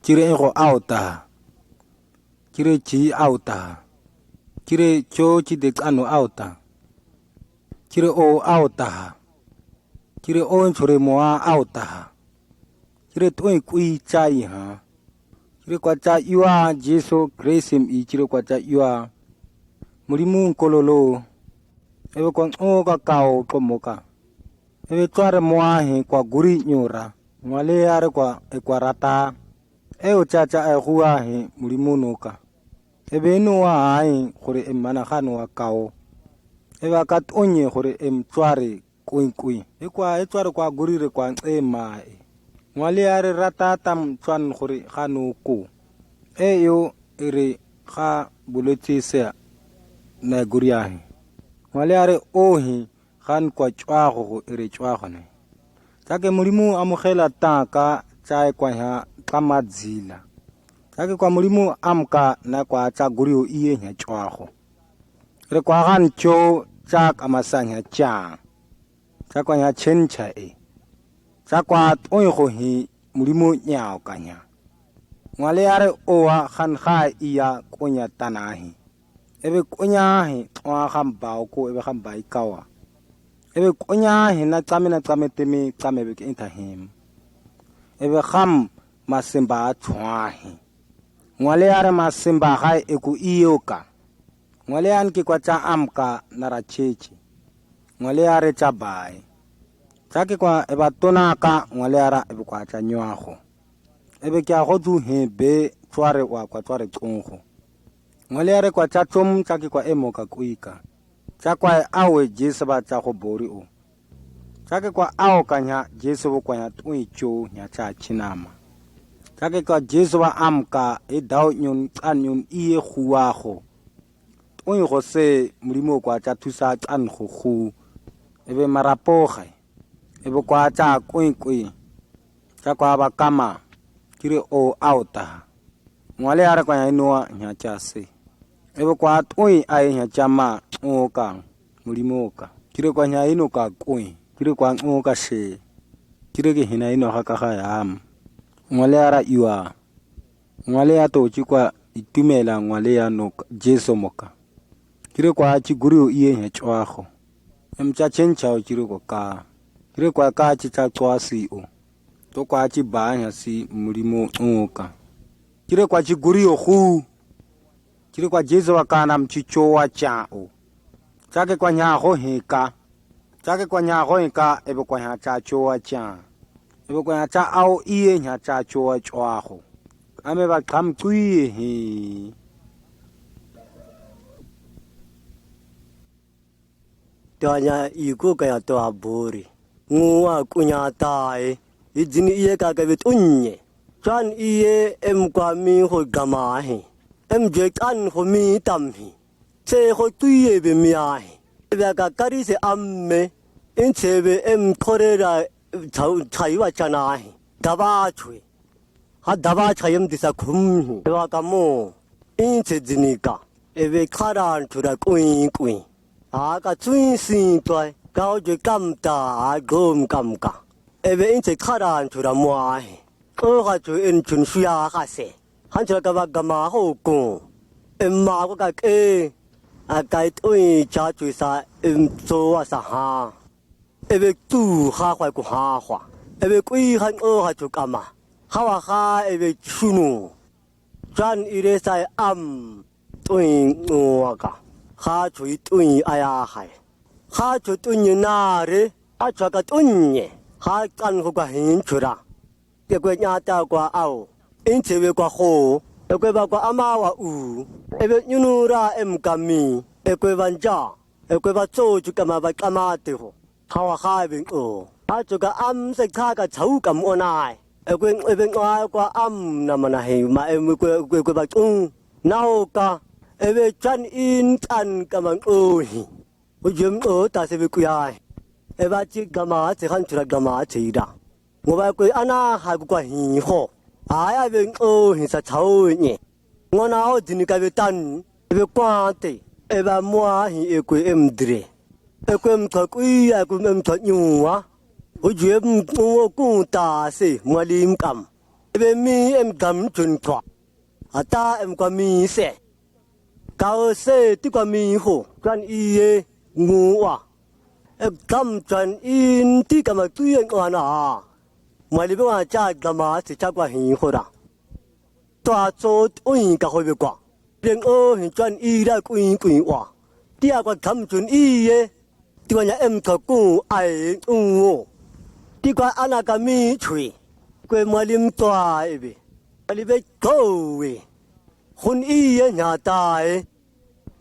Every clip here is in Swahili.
Kire ego auta. Kire chi auta. Kire cho chi de ano auta. Kire o auta. Kire o chore moa auta. Kire toi kui chai ha. Kire kwa cha yua Jesu grace him I kire kwa cha yua. Mulimu kololo. Ewe kwa ka kao komoka. Ewe chware moa he kwa guri nyora. Ngwale are kwa rata. Eo chacha hua he mulimu noka. Ebe noa hai kore emana khano wa kao. Ewa kat onye kore chware kui. Ekwa chware kwa gurire kwa mai. Ngwale are rata tam chwan kore khano ko. Eyo ere kha buleti se na guriahi. Ngwale are ohi khan kwa chwago ere chwago ne. Take mulimu amukhela taka chai kwa ha kamadzila. Take kwa mulimu amka na kwa cha gurio iye nya chwago. Ere kwa han cho chak amasanya cha. Chakwa nya chencha e. Chakwa onyo hi mulimu nyao kanya. Ngwale are owa khan kha iya konya tanahi. Ebe konya hi wa khamba ko ebe khamba ikawa. Ebe konya hi na tsame temi tsame be intahim. Ebe kham masimba twahi. Ngwale are masimba hai eku iyoka. Ngwale an ki kwa cha amka narachechi. Ngwale are cha bai. Chake kwa eba tonaka ngwale ara ebe kwa cha nywaho. Ebe kya godu hebe tware wa kwa tware tsungo. Ngwale are kwa cha chom chake kwa emoka kuika. Chakwa awe Jesu ba cha go bori o. Chake kwa ao kanya Jesu kwa nya tuicho nya cha chinama. Chake kwa Jesu ba amka e dao nyun anyun iye huaho. Tuin gose mulimo kwa cha tusa an khu. Ebe marapoga. Ebe kwa cha kui. Chakwa ba kama kire o auta. Ngwale are kwa inoa nya cha se. Ebe kwa tui ai nya chama oka mulimoka. Kire kwa nya ino ka kui. Kire kwa oka se. Kire ke hina ino haka yam. Ngwale ara iwa. Ngwale ato chikwa itumela ngwale ya no Jesu moka. Kire kwa chiguru iye nya chwaho. Emcha chenchao kire kwa ka. Kire kwa ka chicha chwasi o. To kwa chibanya si mulimo oka. Kire kwa chiguri o khu. Kire kwa Jesu wakana mchicho wa chao. Chake kwa nyaho heka. Chake kwa nyaho heka ebe kwa nya chacho wa cha. Ebe kwa nya cha ao iye nya chacho wa chwaho. Ame ba kam kui he. Tanya iko kaya to abori. Ngua kunya tae. Ijini iye kakabit unye. Chan iye kwa mi ho gamahi. Je kan ho mi tamhi. Se ho tuye be miahi. Ebe kakari se amme. Inchebe korera chaiwa chanahi. Daba chui. Ha daba chayam disa kumhi. Eba kamo. Inche jinika. Ebe karan chura kui. Aka chui sin toy. Gao je kamta gom kamka. Ebe inche karan chura muahi. Oha chu in chun suya kase. Hanchura kaba gama ho kung. Emma ko ka ke. Akai tui cha chui sa so asa ha. Ebe tu ha kwa ku ha hwa. Ebe kui han oha chu kama. Hawa ha ebe chunu. Jan ire sai tui ngwaka. Ha chui tui aya hai. Ha chu tui nare. Ha chaka tui. Ha kan ho ka hin chura. Ekwe nyata kwa au. Inchewe kwa ho. Ekwe ba kwa amawa u. Ebe nyunura kami. Ekwe banja. Ekwe ba cho chukama ba kamate ho. Hawa ha ebe o. Ha chuka se kaka chau kam onai. Ekwe kwa namana he. Ma ekwe ba chung. Naoka. Ebe chan in chan kamang ohi. Ujem ta sebe kuyai. Eba chik gama se han chura gama chida. Ngoba kwe ana ha kwa hi ho. Aya ben hi sa chau ni. Ngona o dinika be tan. Ebe kwante. Eba mua hi ekwe emdre. Ekwe mkakui ekwe mkanyuwa. Ujem ku ta se mwalim kam. ebe mi em gam chun kwa ata em kwa mi se cao se ti kwa mi ho kan iye ngu wa em gam chan in ti kama tu yen kwa na mai li ba cha gama si cha kwa hin ho da twa cho oi ka ho be kwa bien o hin chan i da kuin wa ti a kwa gam chun iye ti kwa nya em ka ku ai u ti kwa ana ka mi chui quê mà lim tòa ấy bị ali bị câu ấy hôn y ấy nhà tài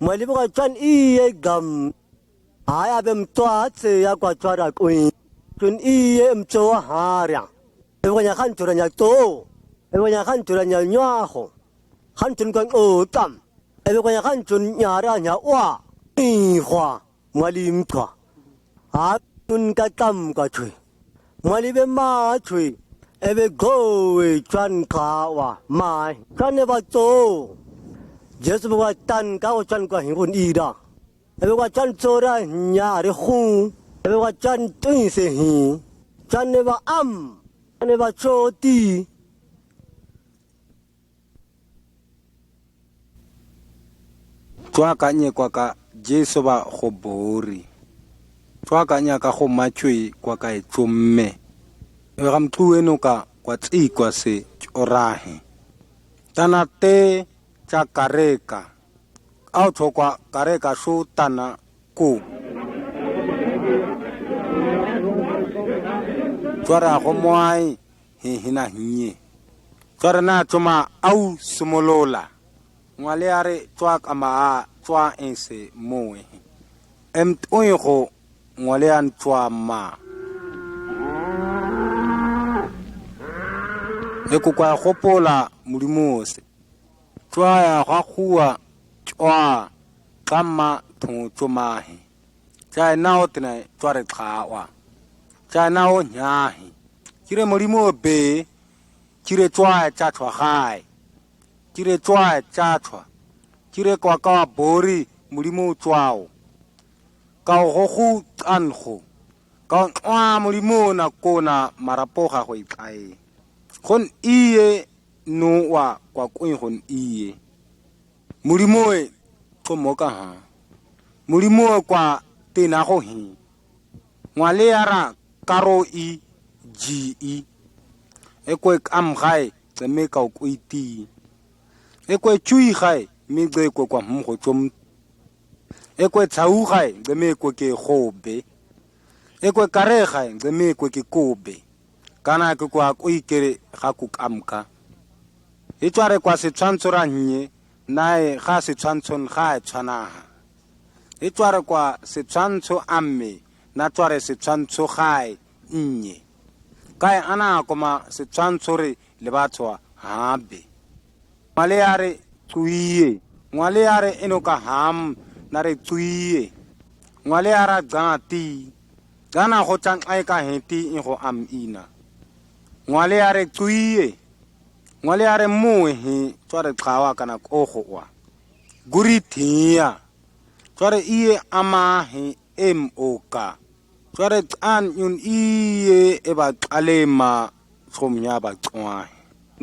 mà lim cái chân y ấy gầm ai à bên tòa chơi à qua tòa ra quỳ chân y ấy em cho hà riang em có nhà khăn cho nhà to em có nhà khăn cho nhà nhỏ hồ khăn chân con ô tam em có nhà khăn chân nhà ra nhà hoa y hoa mà lim tòa à chân cái tam cái chui mà lim bên ma chui ebe go chan ka wa mai chan ne ba to jesu ba tan ka wa chan ka hin hun i da ebe wa chan cho ra nya re hu ebe wa chan tin se hi chan ne ba am ne ba cho ti twa ka nye kwa ka jesu ba go bori twa ka nya ka go machwe kwa ka e tsomme ga mtluwe no ka kwa tsi kwa se orahe tana te cha kareka au thokwa kareka shu tana ku twara go moai hina hinye twara na tsoma au sumolola ngwale are twa kama twa ense moe em toyo ngwale an twa ma eko kwa gopola modimo se twa ya ga khua twa kama thotsomahe tsa na o tena twa re khawa tsa na o nyahi kire modimo be kire twa tsa twa gai kire twa tsa twa kire kwa ka bori modimo tswao ka go go tsango ka twa modimo na kona marapo ga go ikai gon iye no wa kwa kwen gon iye mulimoe tomoka ha mulimoe kwa tena go hi ngwale ara karo I ge ekwe am gai tseme ka o iti ekwe chui gai mi gbe kwa mgo tsom ekwe tsau gai tseme ke gobe ekwe kare gai tseme ke kobe kana ke kwa ko ikere ga ku kamka e tsware kwa se tshwantsho ra nnye nae ga se tshwantshon ga e tshwana e tsware kwa se tshwantsho amme na tsware se tshwantsho ga e nnye kae ana koma se tshwantsho re le batho habe male yare tsuiye ngwale yare enoka ham na re tsuiye ngwale yara gati gana go tsang ka henti go am ina ngwale yare tsuiye ngwale yare muwe hi tsware tlawa kana kogo wa guri thia tsware iye ama hi moka tsware tsan yun iye e ba qalema tsomnya ba tswa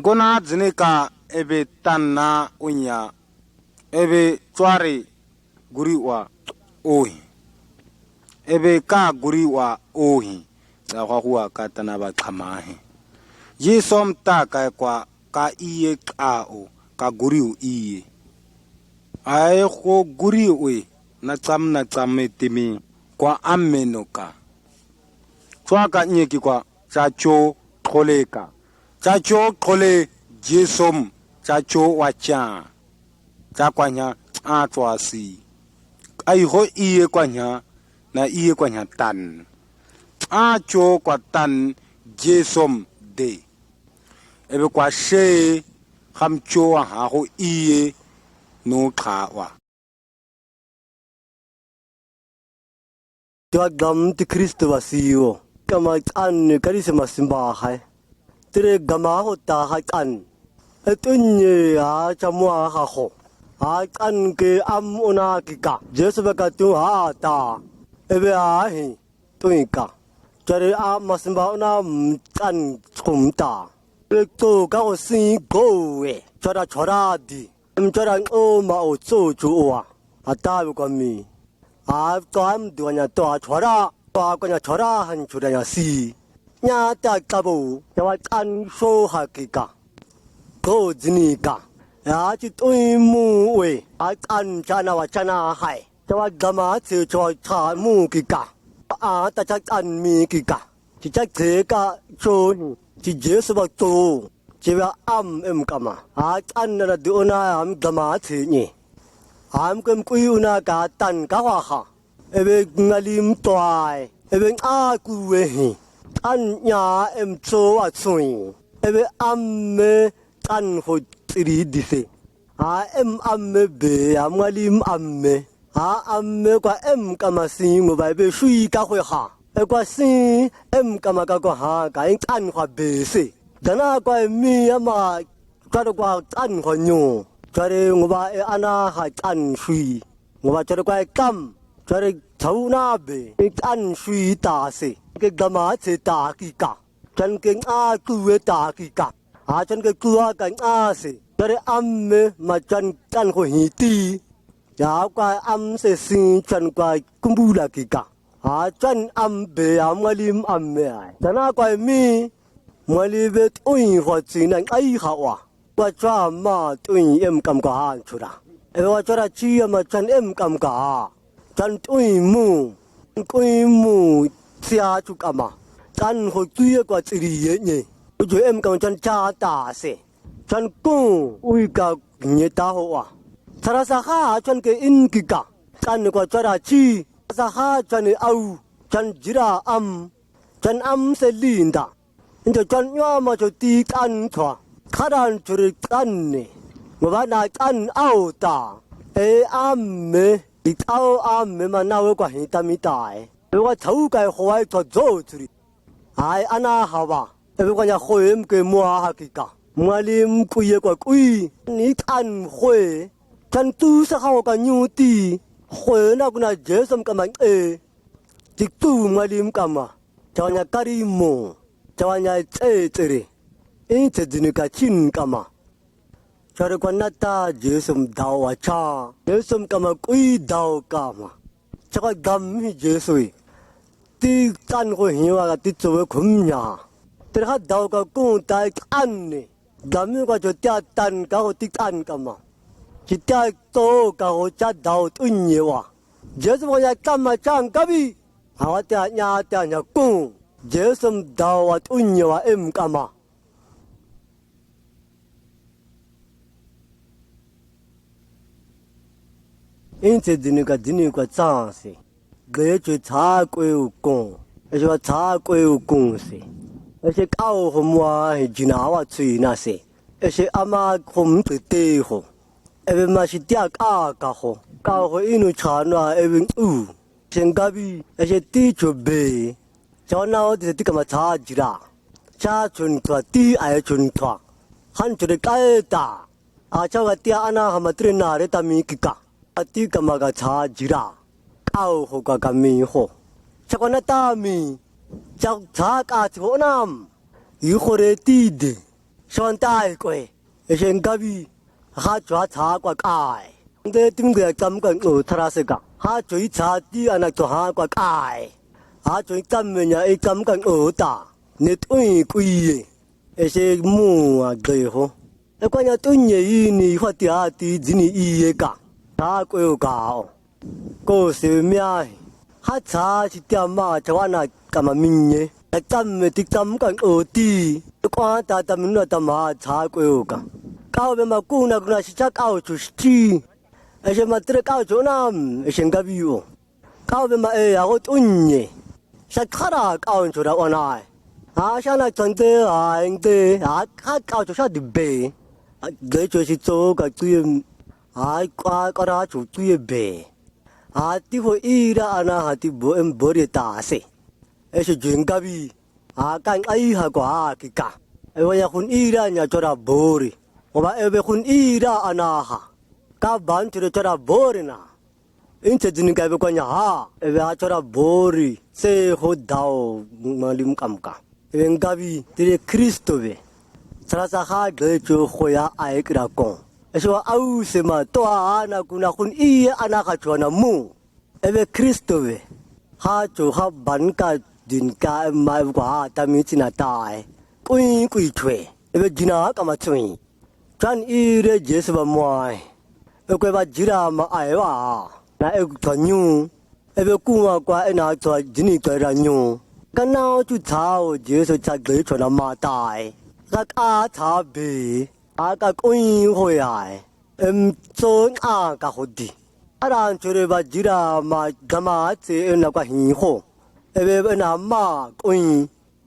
ngona dzineka ebe tanna unya ebe tsware guri wa ohi ebe ka guri wa ohi tsa go ka tana ba qhamahe Yesom ta ka kwa ka iye kao ka guriu iye ai go guriu na tsame timi kwa amenoka tswa ka nyeki kwa chacho kholeka chacho khole Yesom chacho wacha tsa kwanya a tswasi ai go iye kwanya na iye kwanya tan a cho kwa tan Yesom de ebe kwa she gamcho ha go iye no khawa twa gam ti Kristo wasiyo kama an karise masimba hai tere gama ho ta ha kan etunye ha chamwa ha ho ha kan ke am ona ki ka jesu ka tu ha ta ebe a hi tu ka tere a masimba ona kan chum ta 또 가고 쓰이 고에 저라 저라디 저랑 오마오 쪼주오아 아따비과미 아또함도냐 또 저라 또 그냥 저라 한 줄이냐 시 냐따 까보 저와 깐소하기까 고지니까 야지 또이무웨 깐자나와 자나하이 저와 가마스 저 차무기까 따짝안미기까 진짜 제가 좋은 지제스바 또 제가 까마 깐나라 드오나 가마스니 암금 꾸이우나가 딴가와하 에베 ngalим toai ebe akuwe anya emchoa tsui ebe amme tan ho tri dise amme be amgalim amme amme kwa kamasi ngoba be shui ka hwe ha kwa si kama ka ko ha ka tan hwa be se dana kwa mi ama kwa tan ho nyu chare ngoba ana ha tan shui ngoba chare kwa kam chare thau be an suy ta se cái gama se ta ki ka chan ke ku ta ki ka chan ke ku ka se chare me ma chan ho hi ti ya kwa se sin chan kwa kumbu la ki ka chan be ngalim me ai dana kwa mi ngali be oi ho chin ai ha wa kwa cha ma tui kam ka han chura e wa chara chi ma chan kam ka chan tui mu kui mu sia chu kama chan ho tui kwa chiri ye ni ju kam chan cha ta se chan ku ui ka ni ta ho wa thara sa ha chan ke in ki ka chan kwa chara chi sa ha chan au chan jira chan se linda into chan nya ma cho ti kan thwa kharan churi kan ni ngoba na kan au ta me tao me mà nào có hiện tâm ý đại, tôi thấu cái hỏi cho dỗ chửi, ana hava, tôi có nhà hỏi em cái mua hả kì cả, mua lim quý có quý, ní ăn hỏi, chân tu sẽ hao cái nhu ti, hỏi nào cũng là dễ xem cái mạnh chỉ tu mua lim cái mà, cho nhà cari mồ, cho nhà chơi chơi, ini jadi cái chin cái mà. Chare kwa nata jesum dawa cha jesum kama kui daw kama chaka gam hi jesui ti tan ko hiwa ga ti chowe khumnya terha daw ka ku tai an ni gam ko jo tia tan ka ho ti tan kama chi tia to ka ho cha daw tun ye wa jesum ko ya kama chang ka bi ha tia nya ku jesum dawa tun ye wa kama因此，这个战士，这就查归有功，而且查归有功是，而且搞好么是就拿我吹那些，而且阿妈红的地好，而且嘛是第二个好，搞好因为查那而且先搞比，而且地就白，就那我就是这个嘛查住啦，查准错地爱准错，喊出来改打，这个第二那还没对那的他们去搞。ati kamaga cha jira au ho ka kami ho chakona tami chak cha ka chu nam yu khore ti de son tai kwe shen gabi ha chwa cha kwa kai de tim de kam ka ngo thara se ka ha chui cha ti ana to ha kwa kai ha chui tam me nya e kam ka ngo ta ne tui kui e se mu a de ho e kwa nya tu nye yi ni ho ti a ti jini yi ka ta quêu gạo cô sư mía hát cha chỉ tiêm mà cho anh là cầm mình nhé tâm thì tâm cái ở ti qua ta tâm nó tâm mà cha quêu cả cao bên mà cô nào cũng là chắc cao chủ chi ấy xem mà tự cao chỗ nam ấy xem cái view cao bên mà à có tuân nhé chắc khá là cao chỗ đó anh ai sáng nay chuẩn thế anh thế khá cao chỗ sao đi về cái chỗ chỉ chỗ cái tuyên qua ra chủ tuyệt bề, tí hồi y ra anh tí bố em bố đi ta sẽ, ấy sẽ chuyện cái gì, cái ấy hay quá cái cả, ấy bây giờ hun y ra nhà cho ra bố đi, mà em bây hun y ra anh các bạn cho ra bố đi na, in sẽ chuyện cái bây giờ nhà em bây cho ra bố đi, sẽ hốt đau mà lim cam cả, em cái gì thì Christo về, Sarasa ha ge chu khoya ai kra kon. Eso au sema to ana kuna kun I ana ka chona mu. Ebe Kristo we. Ha chu ha ban ka din ka mai kwa ta mi tina tai. Kui kui chwe. Ebe jina ka ma chui. Chan I re Jesu ba moi. Ebe ba jira ma ai wa. Na e to nyu. Ebe ku ma kwa na to jini ka ra nyu. Ka na chu chao Jesu cha ge chona ma tai. Các a thà bì a các oi hồi ai em chọn a các hồ đi a đang chơi ba jira mà gama chế em nào có hình hồ em em nào mà oi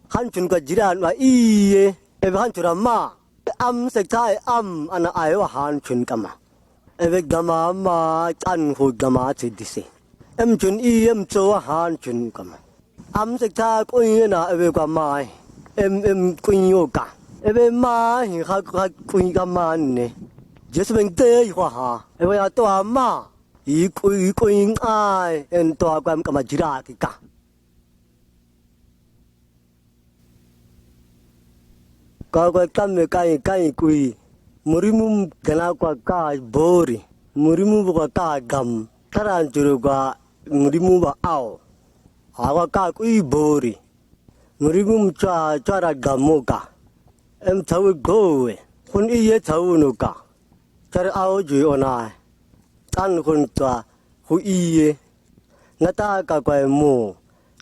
han chun có jira mà y em han chun mà am sek thai am anh ai wa han chun kama em gama mà ăn hồ gama chế đi se em chun y em cho han chun kama am sek thai oi na em qua mai em oi yo cả ebe ma hi ha kui ga man ne jesu beng te ho ha ebe ya to ma i kui ai en to kwam ka ma jira ki ka kam me kai kui murimu gana kwa ka bori murimu kwa ka gam taran juru kwa murimu ba ao ha ka kui bori murimu cha ra gamo ka em thâu go hun y thâu nu cả char ao ju ona tan hun tua hu y na ta ka kwa mu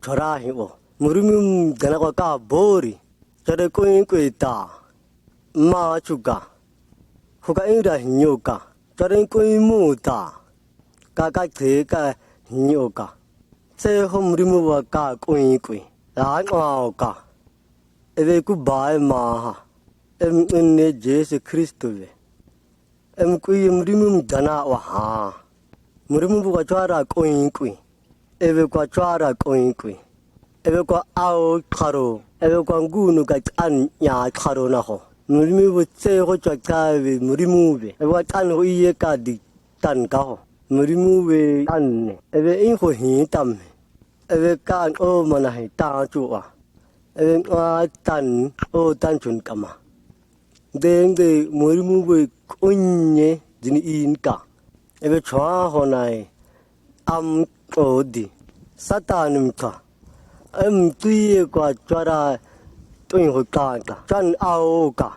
chora hi o murum gana kwa ka bori char ko ta ma chu ka hu ka ira nyu ka char ko mu ta ka the ka nyu ka se hum rimu wa ka ko la ngao ka eve ku bai ma em ne Jesu Kristo le em kui mrimum dana wa ha mrimum bu chara kui eve kwa chara kui eve kwa ao kharo eve kwa ngunu ka an nya kharo na ho mrimu bu che ho cha ka ve mrimu be eve tan ho ye ka di tan ka ho mrimu be an ne eve in ho hin tam eve ka o mana hai ta chu wa eve tan o tan chun kama Then the Murimu Unye Dini Inka. Eve Chua Honai Am Odi Satanumka. Tui qua Chara Twin Hokaka. Chan Aoka.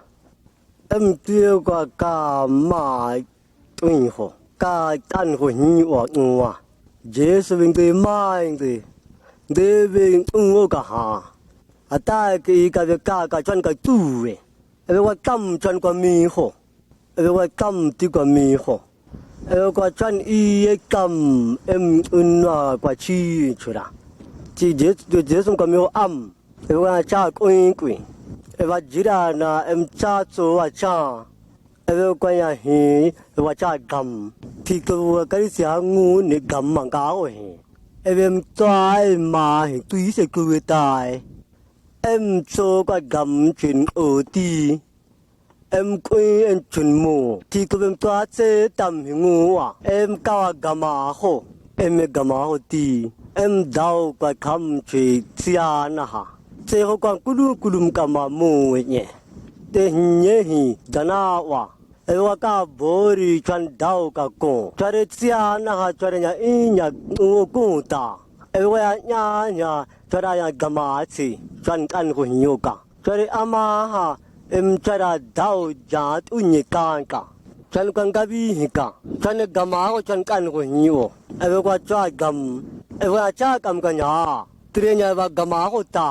Tui qua Ka Ma Twin Ho. Ka Tan Ho Ni or Nwa. Jesu in the mind. Deving Unwoka Ha. Attack Ika Chan Ka Tue. Ebe wa kam chan kwa mi ho ebe wa kam ti kwa mi ho ebe kwa chan I kam em unwa kwa chi chura chi je sum kwa mi ho am ebe wa cha kuin ebe wa jira na em cha cho wa cha ebe kwa ya hi ebe wa cha gam ti ko wa ka sia ngu ni gam mang ka ho hi ebe em tai ma hi tui se ku tai em cho qua gầm chuyện ở ti em quên em chuyện mù thì có em toa chế tầm ngu à em cao gầm à ho em gầm à ho ti em đau qua khăm chuyện xia na ha chế ho quan kulum gầm à mù nhỉ để nhớ hi dana wa em wa ka bori chan đau ka ko chare xia na ha chare nya in nya ngu ku ta em wa nya chara ya gama chi chan kan ko nyu ka chare ama ha em chara dau ja tu ni kan ka chan kan ka bi hi ka chan gama ko chan kan ko nyu e ko cha gam e wa cha kam ka nya tre nya ba gama ko ta